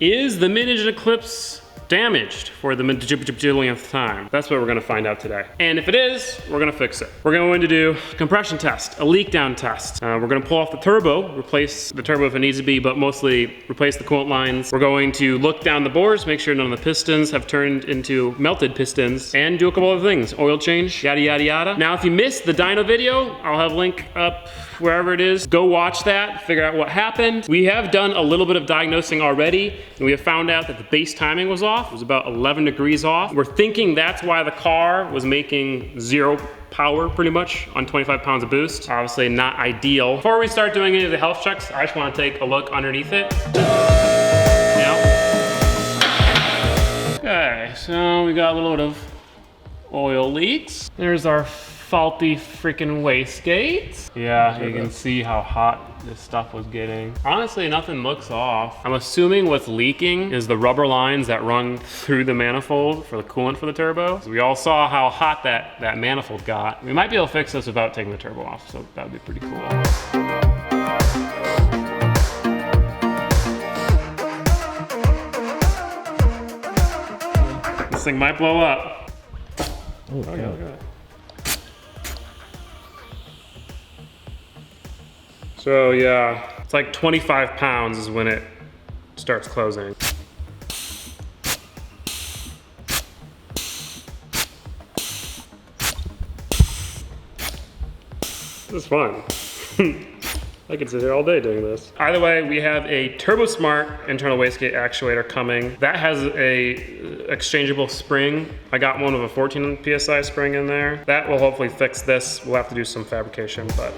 Is the mid-engine Eclipse damaged for the millionth time? That's what we're gonna find out today. And if it is, we're gonna fix it. We're going to do a compression test, a leak down test. We're gonna pull off the turbo, replace the turbo if it needs to be, but mostly replace the coolant lines. We're going to look down the bores, make sure none of the pistons have turned into melted pistons, and do a couple other things. Oil change, yada, yada, yada. Now, if you missed the dyno video, I'll have a link up wherever it is. Go watch that, figure out what happened. We have done a little bit of diagnosing already, and we have found out that the base timing was off. It was about 11 degrees off. We're thinking that's why the car was making 0 power pretty much on 25 pounds of boost. Obviously not ideal. Before we start doing any of the health checks, I just want to take a look underneath it. Okay, so we got a little bit of oil leaks. There's our faulty freaking wastegate. Yeah, you can see how hot this stuff was getting. Honestly, nothing looks off. I'm assuming what's leaking is the rubber lines that run through the manifold for the coolant for the turbo. So we all saw how hot that manifold got. We might be able to fix this without taking the turbo off, so that would be pretty cool. This thing might blow up. Oh, okay. So yeah, it's like 25 pounds is when it starts closing. This is fun. I could sit here all day doing this. Either way, we have a Turbosmart internal wastegate actuator coming. That has a exchangeable spring. I got one with a 14 PSI spring in there. That will hopefully fix this. We'll have to do some fabrication, but.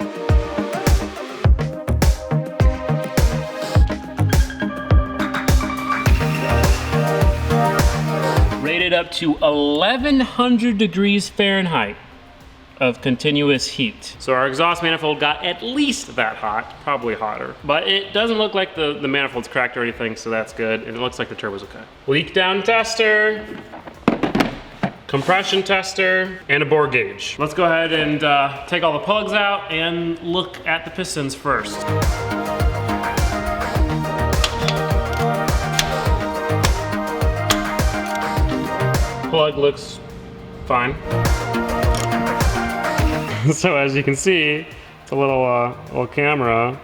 Rated up to 1100 degrees Fahrenheit of continuous heat. So our exhaust manifold got at least that hot, probably hotter. But it doesn't look like the manifold's cracked or anything, so that's good. And it looks like the turbo's okay. Leak down tester, compression tester, and a bore gauge. Let's go ahead and take all the plugs out and look at the pistons first. Plug looks fine. So as you can see, it's a little camera.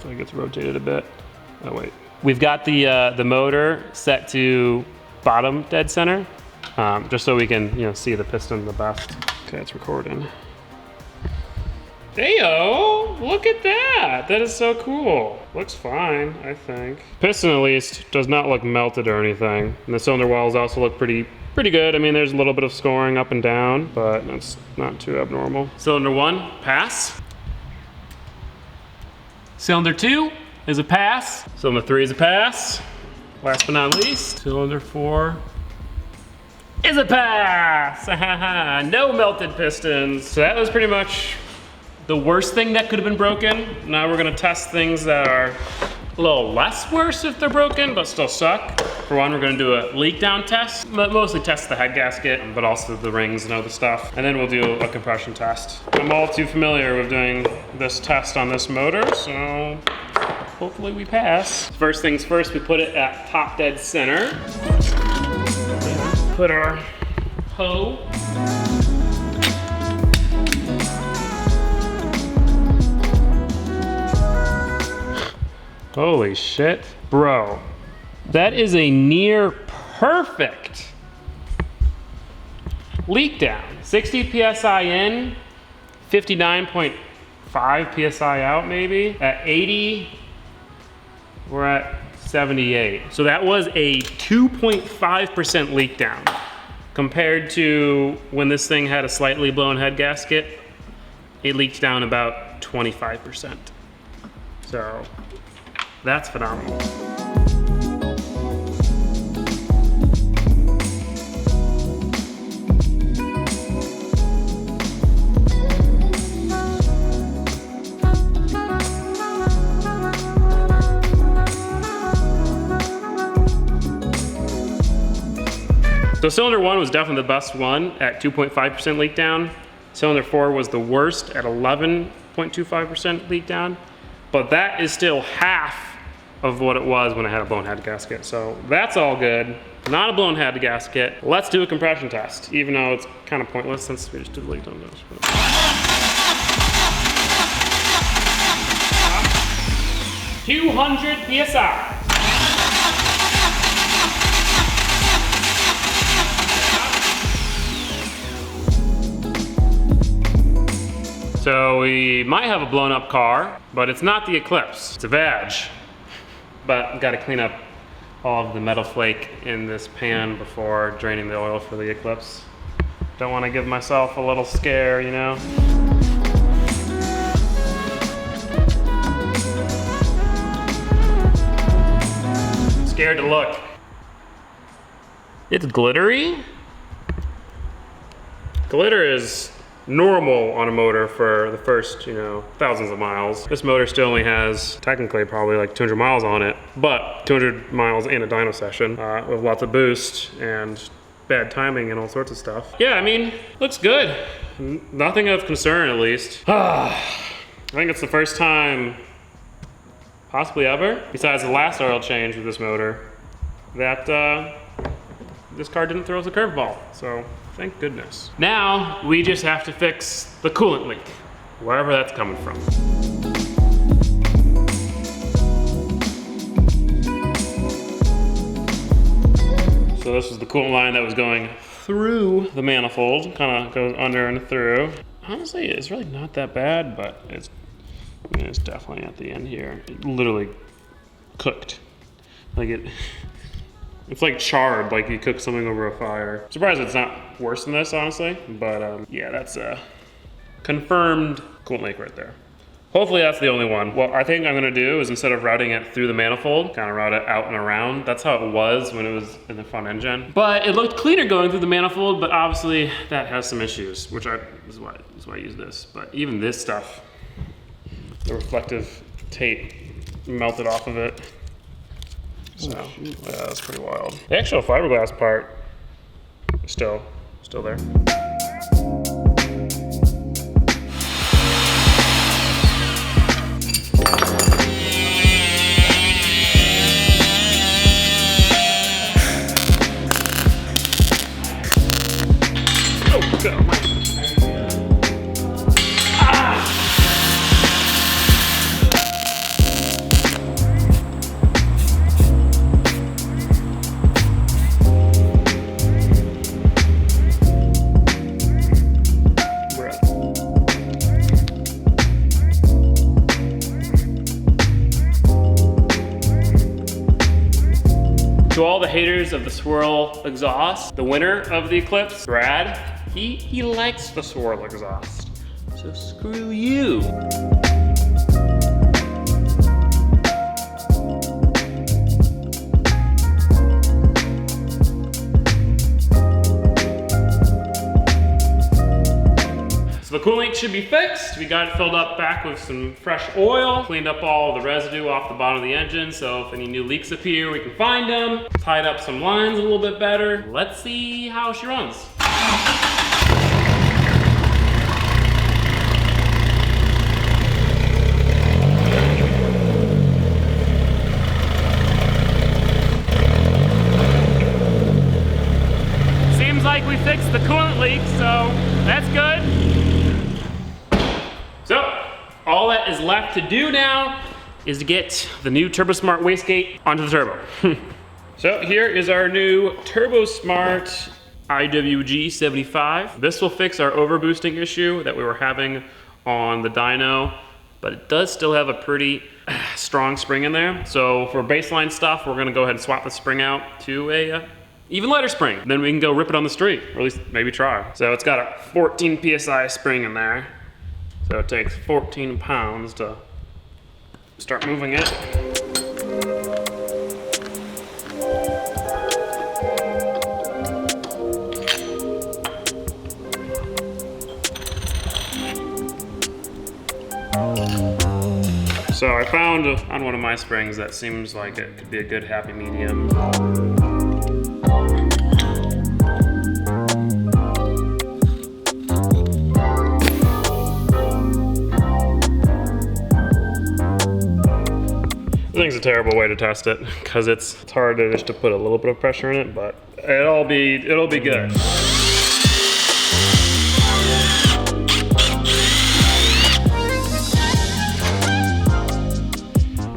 So it gets rotated a bit. Oh wait. We've got the motor set to bottom dead center, just so we can see the piston the best. Okay, it's recording. Heyo, look at that. That is so cool. Looks fine, I think. Piston at least does not look melted or anything. And the cylinder walls also look pretty good. I mean, there's a little bit of scoring up and down, but that's not too abnormal. Cylinder 1, pass. Cylinder 2 is a pass. Cylinder 3 is a pass. Last but not least, cylinder 4 is a pass. No melted pistons. So that was pretty much the worst thing that could have been broken. Now we're gonna test things that are a little less worse if they're broken, but still suck. For one, we're gonna do a leak down test, but mostly test the head gasket, but also the rings and other stuff. And then we'll do a compression test. I'm all too familiar with doing this test on this motor, so hopefully we pass. First things first, we put it at top dead center. Put our hoe. Holy shit. Bro, that is a near perfect leak down. 60 PSI in, 59.5 PSI out maybe. At 80, we're at 78. So that was a 2.5% leak down compared to when this thing had a slightly blown head gasket. It leaked down about 25%. So that's phenomenal. So cylinder 1 was definitely the best one at 2.5% leak down. Cylinder 4 was the worst at 11.25% leak down. But that is still half of what it was when I had a blown head gasket. So that's all good. Not a blown head gasket. Let's do a compression test, even though it's kind of pointless since we just did leak on this. 200 PSI. So we might have a blown up car, but it's not the Eclipse, it's a VIDS. But gotta clean up all of the metal flake in this pan before draining the oil for the Eclipse. Don't wanna give myself a little scare, you know? Scared to look. It's glittery? Glitter is normal on a motor for the first, you know, thousands of miles. This motor still only has technically probably like 200 miles on it, but 200 miles in a dyno session with lots of boost and bad timing and all sorts of stuff. Yeah, I mean, looks good. Nothing of concern, at least. I think it's the first time, possibly ever, besides the last oil change with this motor, that this car didn't throw us a curveball. So thank goodness. Now we just have to fix the coolant leak, wherever that's coming from. So this is the coolant line that was going through the manifold, kind of goes under and through. Honestly, it's really not that bad, but it's definitely at the end here. It literally cooked. Like it's like charred, like you cook something over a fire. Surprised it's not worse than this, honestly. But yeah, that's a confirmed coolant leak right there. Hopefully that's the only one. What I think I'm gonna do is instead of routing it through the manifold, kind of route it out and around. That's how it was when it was in the front engine. But it looked cleaner going through the manifold, but obviously that has some issues, which is why I use this. But even this stuff, the reflective tape melted off of it. So yeah, that's pretty wild. The actual fiberglass part is still there. Oh God. To all the haters of the swirl exhaust, the winner of the Eclipse, Brad, he likes the swirl exhaust. So screw you. The coolant leak should be fixed. We got it filled up back with some fresh oil, cleaned up all the residue off the bottom of the engine, so if any new leaks appear, we can find them. Tied up some lines a little bit better. Let's see how she runs. Seems like we fixed the coolant leak, so that's good. So, all that is left to do now is to get the new Turbosmart wastegate onto the turbo. So here is our new Turbosmart Iwg 75. This will fix our overboosting issue that we were having on the dyno, but it does still have a pretty strong spring in there. So for baseline stuff, we're gonna go ahead and swap the spring out to a even lighter spring. Then we can go rip it on the street, or at least maybe try. So it's got a 14 PSI spring in there. So it takes 14 pounds to start moving it. So I found on one of my springs that seems like it could be a good happy medium. thing's a terrible way to test it because it's hard to just to put a little bit of pressure in it, but it'll be good.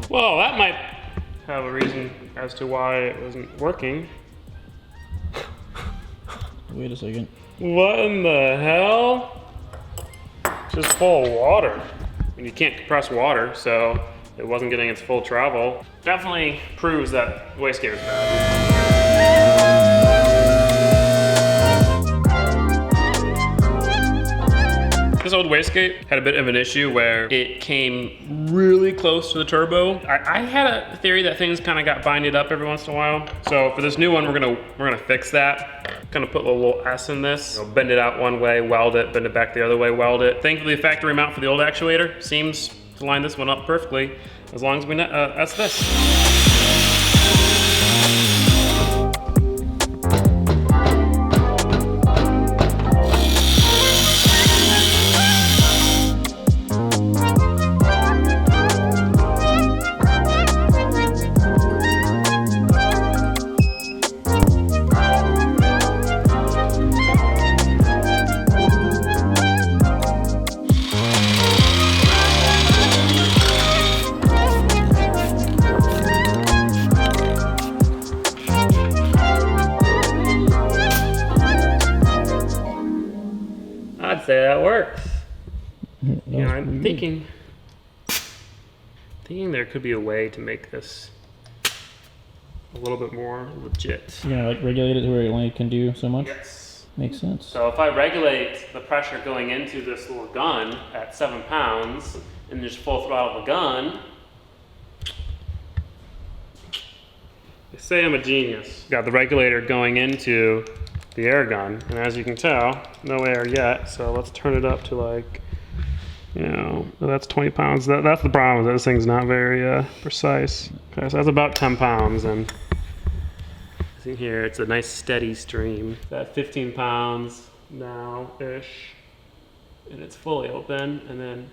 Well, that might have a reason as to why it wasn't working. Wait a second. What in the hell? Just full of water. And you can't compress water, so it wasn't getting its full travel. Definitely proves that wastegate is bad. This old wastegate had a bit of an issue where it came really close to the turbo. I had a theory that things kind of got binded up every once in a while. So for this new one, we're gonna fix that. Gonna put a little S in this, bend it out one way, weld it, bend it back the other way, weld it. Thankfully, the factory mount for the old actuator seems to line this one up perfectly, as long as we that's this. I'd say that works. You know, I'm thinking there could be a way to make this a little bit more legit. You're gonna like regulate it to where it only can do so much? Yes. Makes sense. So if I regulate the pressure going into this little gun at 7 pounds and just full throttle the gun, they say I'm a genius. Got the regulator going into the air gun, and as you can tell, no air yet, so let's turn it up to like, you know, that's 20 pounds. That's the problem, is this thing's not very precise. Okay, so that's about 10 pounds, and see here, it's a nice steady stream. That 15 pounds now-ish, and it's fully open, and then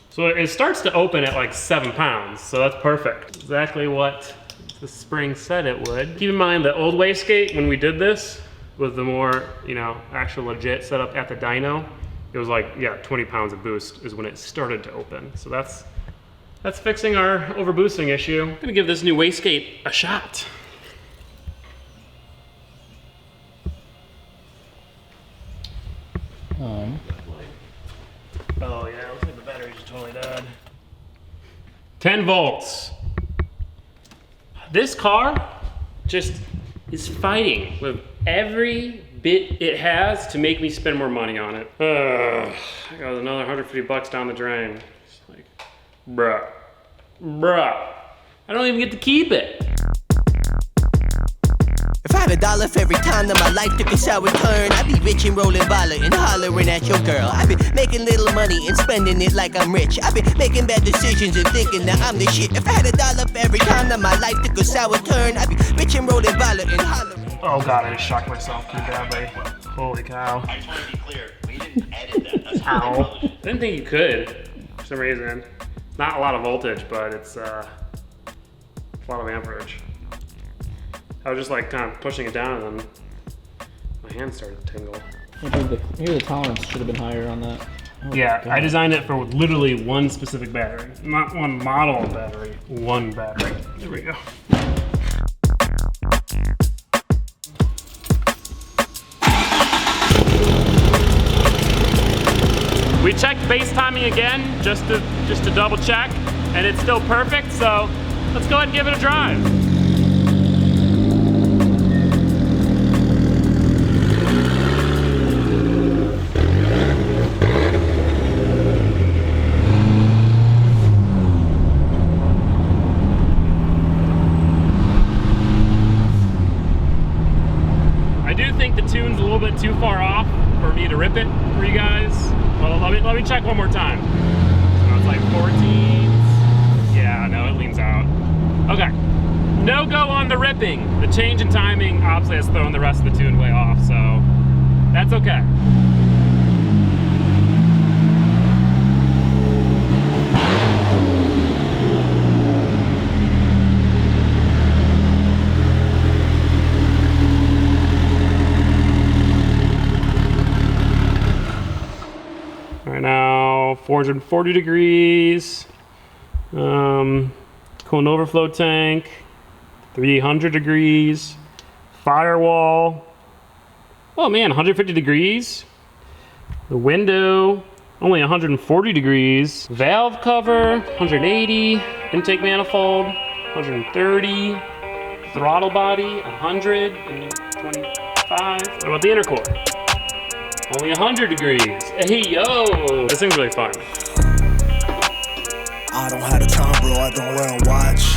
so it starts to open at like 7 pounds, so that's perfect. Exactly what the spring said it would. Keep in mind that old wastegate, when we did this, was the more, you know, actual legit setup at the dyno. It was like, yeah, 20 pounds of boost is when it started to open. So that's fixing our overboosting issue. I'm gonna give this new wastegate a shot. Oh yeah, looks like the battery's totally dead. 10 volts. This car just is fighting with every bit it has to make me spend more money on it. I got another 150 bucks down the drain. It's like, bruh. I don't even get to keep it. If I had $1 for every time that my life took a sour turn, I'd be rich and rolling baller and hollering at your girl. I'd be making little money and spending it like I'm rich. I'd be making bad decisions and thinking that I'm the shit. If I had $1 for every time that my life took a sour turn, I'd be rich and rolling baller and hollering. Oh god, I just shocked myself too badly. Holy cow. I just want to be clear, we didn't edit that. That's Ow. I didn't think you could, for some reason. It's not a lot of voltage, but it's a lot of amperage. I was just like kind of pushing it down and then my hand started to tingle. Maybe the tolerance should have been higher on that. Oh, Yeah, God. I designed it for literally one specific battery. Not one model of battery, one battery. There we go. We checked base timing again, just to double check, and it's still perfect, so let's go ahead and give it a drive. I do think the tune's a little bit too far off for me to rip it for you guys. Well, let me check one more time. So it's like 14s. Yeah, no, it leans out. Okay. No go on the ripping. The change in timing obviously has thrown the rest of the tune way off, so That's okay. Right now, 440 degrees. Coolant overflow tank, 300 degrees. Firewall. Oh man, 150 degrees. The window, only 140 degrees. Valve cover, 180. Intake manifold, 130. Throttle body, 125. What about the intercore? Only 100 degrees. Hey, yo! This thing's really fun. I don't have the time, bro, I don't wear a watch.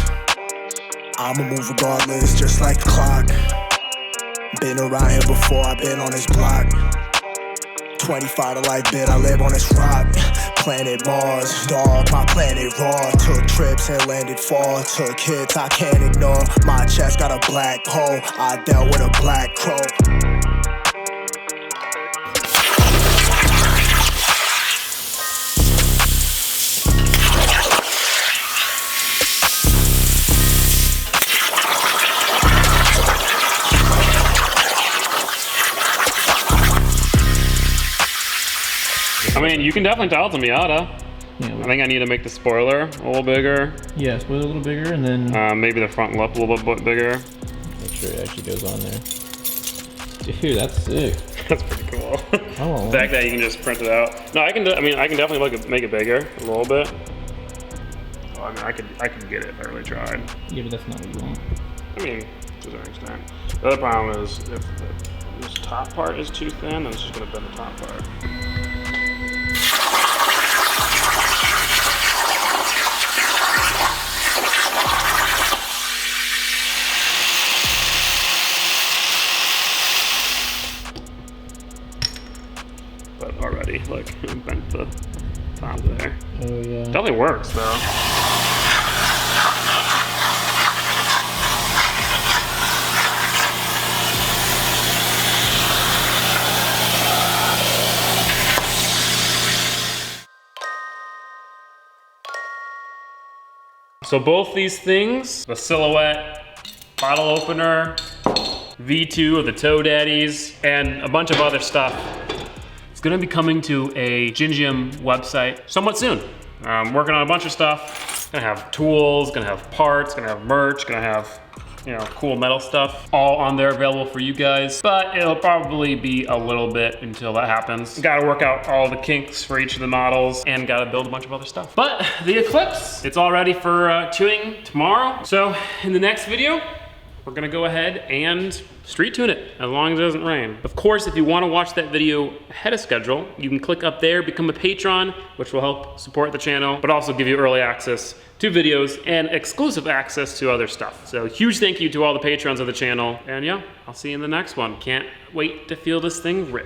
I'ma move regardless, just like the clock. Been around here before, I've been on this block. 25 to life bit, I live on this rock. Planet Mars, dog, my planet raw. Took trips and landed far. Took hits I can't ignore. My chest got a black hole, I dealt with a black crow. I mean, you can definitely tell it's a Miata. Yeah, I think I need to make the spoiler a little bigger. yeah, spoiler a little bigger, and then Maybe the front lip a little bit bigger. make sure it actually goes on there. Dude, that's sick. That's pretty cool. Oh, The fact that you can just print it out. No, I can definitely make it bigger a little bit. Well, I mean, I could get it if I really tried. yeah, but that's not what you want. I mean, to a certain extent. The other problem is if this top part is too thin, then it's just gonna bend the top part. But already, look, it bent the top there. Oh yeah. Definitely works though. So both these things, the silhouette, bottle opener, V2 of the Toe Daddies, and a bunch of other stuff, it's gonna be coming to a Gingium website somewhat soon. Working on a bunch of stuff. Gonna have tools, gonna have parts, gonna have merch, gonna have, you know, cool metal stuff all on there available for you guys. But it'll probably be a little bit until that happens. Gotta work out all the kinks for each of the models and gotta build a bunch of other stuff. But the Eclipse, it's all ready for tuning tomorrow. So in the next video, we're gonna go ahead and street tune it as long as it doesn't rain. Of course, if you wanna watch that video ahead of schedule, you can click up there, become a patron, which will help support the channel, but also give you early access to videos and exclusive access to other stuff. So huge thank you to all the patrons of the channel. And yeah, I'll see you in the next one. Can't wait to feel this thing rip.